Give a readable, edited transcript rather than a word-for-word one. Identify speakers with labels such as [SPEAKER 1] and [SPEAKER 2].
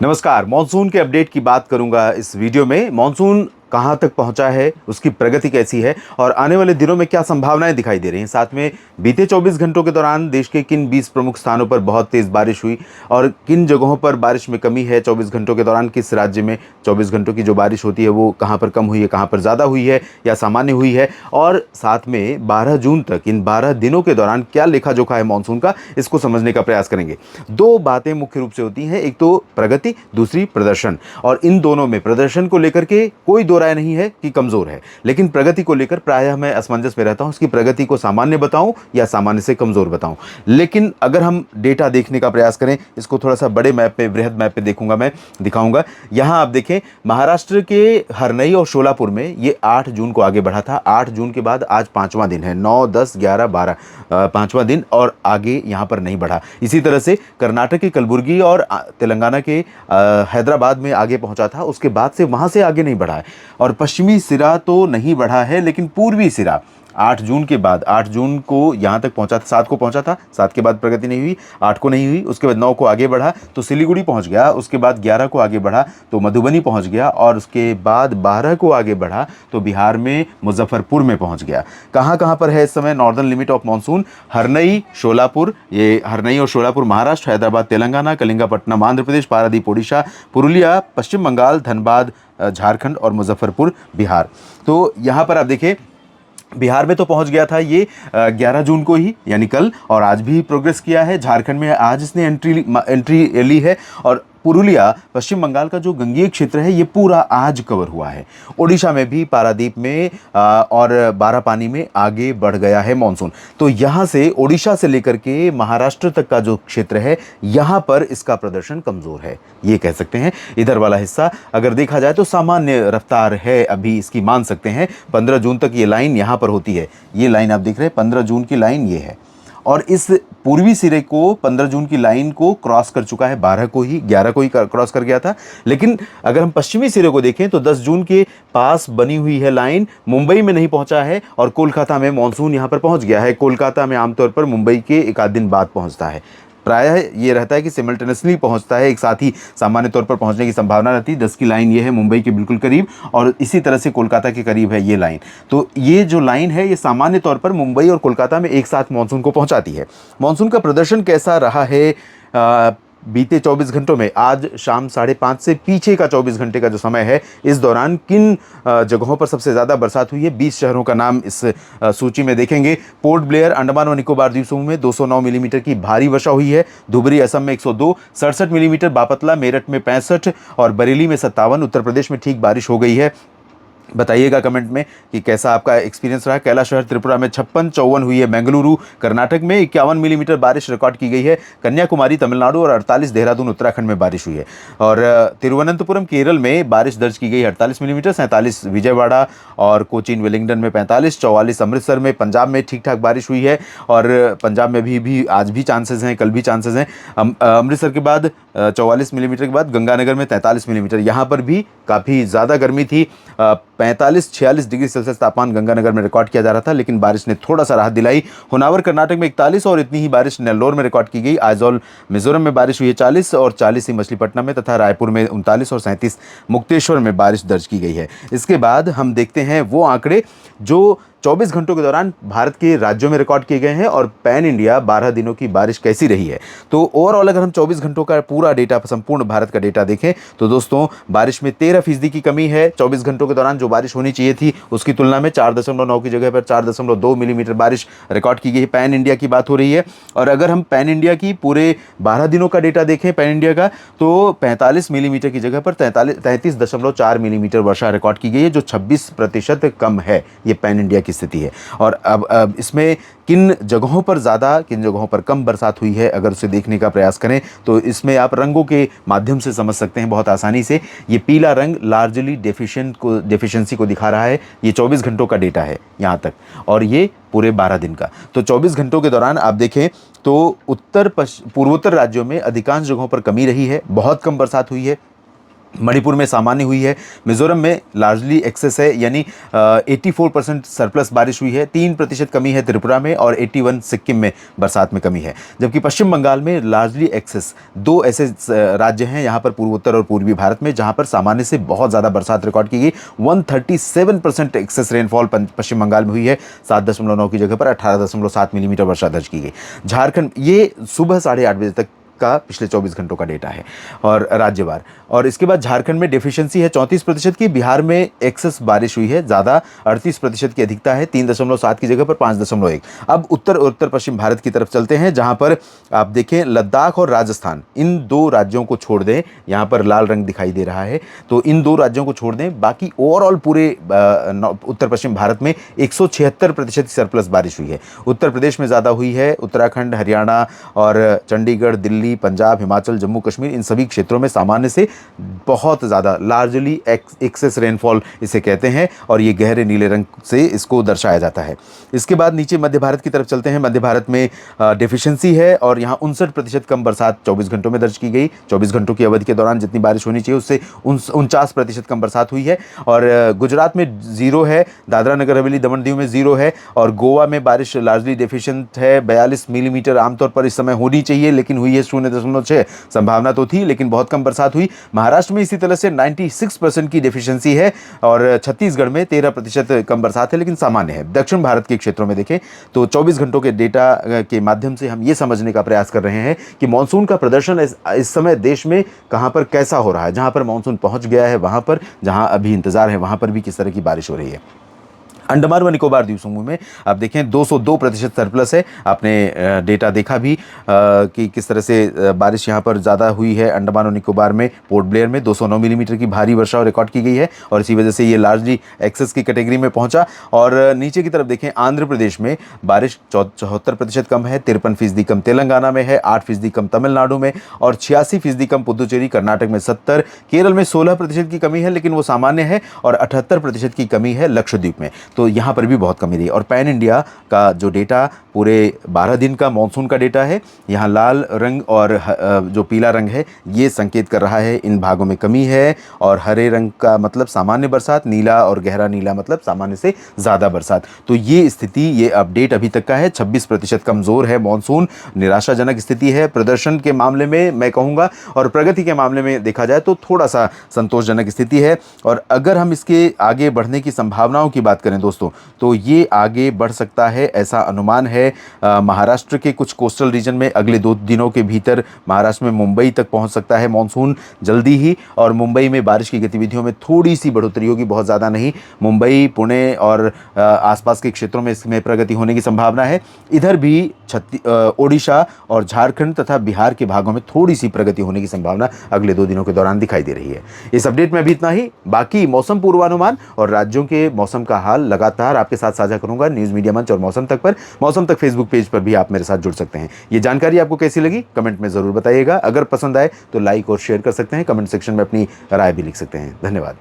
[SPEAKER 1] नमस्कार। मॉनसून के अपडेट की बात करूंगा इस वीडियो में। मॉनसून कहां तक पहुंचा है, उसकी प्रगति कैसी है और आने वाले दिनों में क्या संभावनाएं दिखाई दे रही हैं। साथ में बीते 24 घंटों के दौरान देश के किन 20 प्रमुख स्थानों पर बहुत तेज बारिश हुई और किन जगहों पर बारिश में कमी है। 24 घंटों के दौरान किस राज्य में 24 घंटों की जो बारिश होती है वो कहां पर कम हुई है, कहां पर ज़्यादा हुई है या सामान्य हुई है। और साथ में 12 जून तक, इन 12 दिनों के दौरान क्या लेखा जोखा है मॉनसून का, इसको समझने का प्रयास करेंगे। दो बातें मुख्य रूप से होती हैं, एक तो प्रगति, दूसरी प्रदर्शन। और इन दोनों में प्रदर्शन को लेकर के कोई दो राय नहीं है कि कमजोर है, लेकिन प्रगति को लेकर प्रायः मैं असमंजस में रहता हूं, उसकी प्रगति को सामान्य बताऊं या सामान्य से कमजोर बताऊं। लेकिन अगर हम डेटा देखने का प्रयास करें, इसको थोड़ा सा बड़े मैप पे, बृहद मैप पे देखूंगा, मैं दिखाऊंगा। यहां आप देखें, महाराष्ट्र के हरनई और शोलापुर में ये 8 जून को आगे बढ़ा था। 8 जून के बाद आज 5वां दिन है, 9, 10, 11, 12, 5वां दिन, और आगे यहां पर नहीं बढ़ा। इसी तरह से कर्नाटक के कलबुर्गी और तेलंगाना के हैदराबाद में आगे पहुंचा था, उसके बाद से वहां से आगे नहीं बढ़ा है। और पश्चिमी सिरा तो नहीं बढ़ा है, लेकिन पूर्वी सिरा 8 जून के बाद, 8 जून को यहाँ तक पहुंचा था, 7 को पहुंचा था, 7 के बाद प्रगति नहीं हुई, 8 को नहीं हुई, उसके बाद 9 को आगे बढ़ा तो सिलीगुड़ी पहुंच गया, उसके बाद 11 को आगे बढ़ा तो मधुबनी पहुंच गया, और उसके बाद 12 को आगे बढ़ा तो बिहार में मुजफ्फरपुर में पहुंच गया। कहाँ कहाँ पर है इस समय northern limit of monsoon? Harnai, Sholapur, ये हरनई और शोलापुर महाराष्ट्र, हैदराबाद तेलंगाना, कलिंगापट्टनम आंध्र प्रदेश, पारादीप उड़ीसा, पुरुलिया पश्चिम बंगाल, धनबाद झारखंड और मुजफ्फरपुर बिहार। तो यहाँ पर आप देखिए, बिहार में तो पहुंच गया था ये 11 जून को ही, यानी कल, और आज भी प्रोग्रेस किया है। झारखंड में आज इसने एंट्री ली है। और पुरुलिया पश्चिम बंगाल का जो गंगीय क्षेत्र है ये पूरा आज कवर हुआ है। ओडिशा में भी पारादीप में और बारापानी में आगे बढ़ गया है मॉनसून। तो यहाँ से ओडिशा से लेकर के महाराष्ट्र तक का जो क्षेत्र है, यहाँ पर इसका प्रदर्शन कमज़ोर है, ये कह सकते हैं। इधर वाला हिस्सा अगर देखा जाए तो सामान्य रफ्तार है अभी इसकी, मान सकते हैं। 15 जून तक ये लाइन यहाँ पर होती है, ये लाइन आप देख रहे हैं, 15 जून की लाइन ये है। और इस पूर्वी सिरे को 15 जून की लाइन को क्रॉस कर चुका है, 12 को ही, 11 को ही क्रॉस कर गया था। लेकिन अगर हम पश्चिमी सिरे को देखें तो 10 जून के पास बनी हुई है लाइन, मुंबई में नहीं पहुंचा है, और कोलकाता में मानसून यहां पर पहुंच गया है। कोलकाता में आमतौर पर मुंबई के एक आध दिन बाद पहुंचता है, प्रायः ये रहता है कि सिमल्टेनियसली पहुंचता है, एक साथ ही सामान्य तौर पर पहुंचने की संभावना रहती है। 10 की लाइन ये है मुंबई के बिल्कुल करीब, और इसी तरह से कोलकाता के करीब है ये लाइन। तो ये जो लाइन है ये सामान्य तौर पर मुंबई और कोलकाता में एक साथ मानसून को पहुंचाती है। मानसून का प्रदर्शन कैसा रहा है बीते 24 घंटों में? आज शाम 5:30 से पीछे का 24 घंटे का जो समय है, इस दौरान किन जगहों पर सबसे ज़्यादा बरसात हुई है, 20 शहरों का नाम इस सूची में देखेंगे। पोर्ट ब्लेयर अंडमान और निकोबार द्वीप समूह में 209 मिलीमीटर की भारी वर्षा हुई है। धुबरी असम में 102, 67 मिलीमीटर बापतला मेरठ में 65 और बरेली में 57। उत्तर प्रदेश में ठीक बारिश हो गई है। बताइएगा कमेंट में कि कैसा आपका एक्सपीरियंस रहा। कैलाशहर त्रिपुरा में 56, 54 हुई है। बेंगलुरु कर्नाटक में 51 मिलीमीटर बारिश रिकॉर्ड की गई है। कन्याकुमारी तमिलनाडु और 48 देहरादून उत्तराखंड में बारिश हुई है। और तिरुवनंतपुरम केरल में बारिश दर्ज की गई 48 मिलीमीटर, 47 विजयवाड़ा और कोचीन वेलिंगटन में 45, 44 अमृतसर में। पंजाब में ठीक ठाक बारिश हुई है, और पंजाब में भी आज भी चांसेस हैं, कल भी चांसेस हैं। अमृतसर के बाद 44 मिलीमीटर के बाद गंगानगर में 43 मिलीमीटर, यहाँ पर भी काफ़ी ज़्यादा गर्मी थी। 45-46 डिग्री सेल्सियस तापमान गंगानगर में रिकॉर्ड किया जा रहा था, लेकिन बारिश ने थोड़ा सा राहत दिलाई। होनावर कर्नाटक में 41 और इतनी ही बारिश नेल्लोर में रिकॉर्ड की गई। आइजॉल मिजोरम में बारिश हुई है 40 और 40 ही मछलीपट्टनम में, तथा रायपुर में 39 और 37 मुक्तेश्वर में बारिश दर्ज की गई है। इसके बाद हम देखते हैं वो आंकड़े जो 24 घंटों के दौरान भारत के राज्यों में रिकॉर्ड किए गए हैं, और पैन इंडिया 12 दिनों की बारिश कैसी रही है। तो ओवरऑल अगर हम 24 घंटों का पूरा डेटा, संपूर्ण भारत का डेटा देखें तो दोस्तों, बारिश में 13% की कमी है। 24 घंटों के दौरान जो बारिश होनी चाहिए थी उसकी तुलना में 4.9 की जगह पर 4.2 मिलीमीटर बारिश रिकॉर्ड की गई है। पैन इंडिया की बात हो रही है। और अगर हम पैन इंडिया की पूरे 12 दिनों का डेटा देखें पैन इंडिया का, तो 45 मिलीमीटर की जगह पर 33.4 मिलीमीटर वर्षा रिकॉर्ड की गई है, जो 26% कम है। ये पैन इंडिया की स्थिति है। और अब इसमें किन जगहों पर ज़्यादा, किन जगहों पर कम बरसात हुई है, अगर उसे देखने का प्रयास करें तो इसमें आप रंगों के माध्यम से समझ सकते हैं बहुत आसानी से। ये पीला रंग लार्जली डेफिशिएंसी को दिखा रहा है। ये 24 घंटों का डेटा है यहाँ तक, और ये पूरे 12 दिन का। तो 24 घंटों के दौरान आप देखें तो पूर्वोत्तर राज्यों में अधिकांश जगहों पर कमी रही है, बहुत कम बरसात हुई है। मणिपुर में सामान्य हुई है। मिजोरम में लार्जली एक्सेस है, यानी 84% सरप्लस बारिश हुई है। 3% कमी है त्रिपुरा में और 81 सिक्किम में बरसात में कमी है। जबकि पश्चिम बंगाल में लार्जली एक्सेस, दो ऐसे राज्य हैं यहाँ पर पूर्वोत्तर और पूर्वी भारत में जहाँ पर सामान्य से बहुत ज़्यादा बरसात रिकॉर्ड की गई। 137% एक्सेस रेनफॉल पश्चिम बंगाल में हुई है। 7.9 की जगह पर 18.7 मिलीमीटर वर्षा दर्ज की गई। झारखंड, ये सुबह 8:30 बजे तक का पिछले 24 घंटों का डेटा है और राज्यवार। और इसके बाद झारखंड में डेफिशिएंसी है 34% की। बिहार में एक्सेस बारिश हुई है ज़्यादा, 38% की अधिकता है, 3.7 की जगह पर 5.1। अब उत्तर पश्चिम भारत की तरफ चलते हैं, जहां पर आप देखें लद्दाख और राजस्थान, इन दो राज्यों को छोड़ दें, यहाँ पर लाल रंग दिखाई दे रहा है, तो इन दो राज्यों को छोड़ दें, बाकी ओवरऑल पूरे उत्तर पश्चिम भारत में 176% सरप्लस बारिश हुई है। उत्तर प्रदेश में ज़्यादा हुई है, उत्तराखंड, हरियाणा और चंडीगढ़, दिल्ली, पंजाब, हिमाचल, जम्मू कश्मीर, इन सभी क्षेत्रों में सामान्य से बहुत ज़्यादा लार्जली एक्सेस रेनफॉल इसे कहते हैं और ये गहरे नीले रंग से इसको दर्शाया जाता है। इसके बाद नीचे मध्य भारत की तरफ चलते हैं। मध्य भारत में डेफिशिएंसी है और यहाँ 59% कम बरसात 24 घंटों में दर्ज की गई। 24 घंटों की अवधि के दौरान जितनी बारिश होनी चाहिए उससे 49% कम बरसात हुई है। और गुजरात में 0 है, दादरा नगर हवेली दमन दीव में 0 है और गोवा में बारिश लार्जली डेफिशिएंट है। 42 मिलीमीटर आमतौर पर इस समय होनी चाहिए लेकिन हुई है 0.6। संभावना तो थी लेकिन बहुत कम बरसात हुई। महाराष्ट्र में इसी तरह से 96% की डेफिशिएंसी है और छत्तीसगढ़ में 13% कम बरसात है लेकिन सामान्य है। दक्षिण भारत के क्षेत्रों में देखें तो 24 घंटों के डेटा के माध्यम से हम ये समझने का प्रयास कर रहे हैं कि मानसून का प्रदर्शन इस समय देश में कहां पर कैसा हो रहा है। जहां पर मानसून पहुंच गया है वहां पर, जहां अभी इंतजार है वहां पर भी किस तरह की बारिश हो रही है। अंडमान व निकोबार द्वीप समूह में आप देखें 202% सरप्लस है। आपने डेटा देखा भी कि किस तरह से बारिश यहाँ पर ज़्यादा हुई है। अंडमान और निकोबार में पोर्ट ब्लेयर में 209 मिलीमीटर की भारी वर्षा रिकॉर्ड की गई है और इसी वजह से ये लार्जली एक्सेस की कैटेगरी में पहुंचा। और नीचे की तरफ देखें आंध्र प्रदेश में बारिश 74% कम है, 53% कम तेलंगाना में है, 8% कम तमिलनाडु में और 86% कम पुदुचेरी, कर्नाटक में 70, केरल में 16% की कमी है लेकिन वो सामान्य है और 78% की कमी है लक्षद्वीप में, तो यहाँ पर भी बहुत कमी रही। और पैन इंडिया का जो डेटा पूरे 12 दिन का मॉनसून का डेटा है, यहाँ लाल रंग और जो पीला रंग है ये संकेत कर रहा है इन भागों में कमी है और हरे रंग का मतलब सामान्य बरसात, नीला और गहरा नीला मतलब सामान्य से ज़्यादा बरसात। तो ये स्थिति, ये अपडेट अभी तक का है। 26% कमज़ोर है मॉनसून, निराशाजनक स्थिति है प्रदर्शन के मामले में मैं कहूँगा, और प्रगति के मामले में देखा जाए तो थोड़ा सा संतोषजनक स्थिति है। और अगर हम इसके आगे बढ़ने की संभावनाओं की बात करें दोस्तों, तो ये आगे बढ़ सकता है ऐसा अनुमान है। महाराष्ट्र के कुछ कोस्टल रीजन में अगले 2 दिनों के भीतर महाराष्ट्र में मुंबई तक पहुंच सकता है मॉनसून जल्दी ही, और मुंबई में बारिश की गतिविधियों में थोड़ी सी बढ़ोतरी होगी, बहुत ज़्यादा नहीं। मुंबई, पुणे और आसपास के क्षेत्रों में इसमें प्रगति होने की संभावना है। इधर भी ओडिशा और झारखंड तथा बिहार के भागों में थोड़ी सी प्रगति होने की संभावना अगले 2 दिनों के दौरान दिखाई दे रही है। इस अपडेट में अभी इतना ही। बाकी मौसम पूर्वानुमान और राज्यों के मौसम का हाल लगातार आपके साथ साझा करूंगा न्यूज़ मीडिया मंच और मौसम तक पर। मौसम तक फेसबुक पेज पर भी आप मेरे साथ जुड़ सकते हैं। ये जानकारी आपको कैसी लगी कमेंट में ज़रूर बताइएगा। अगर पसंद आए तो लाइक और शेयर कर सकते हैं। कमेंट सेक्शन में अपनी राय भी लिख सकते हैं। धन्यवाद।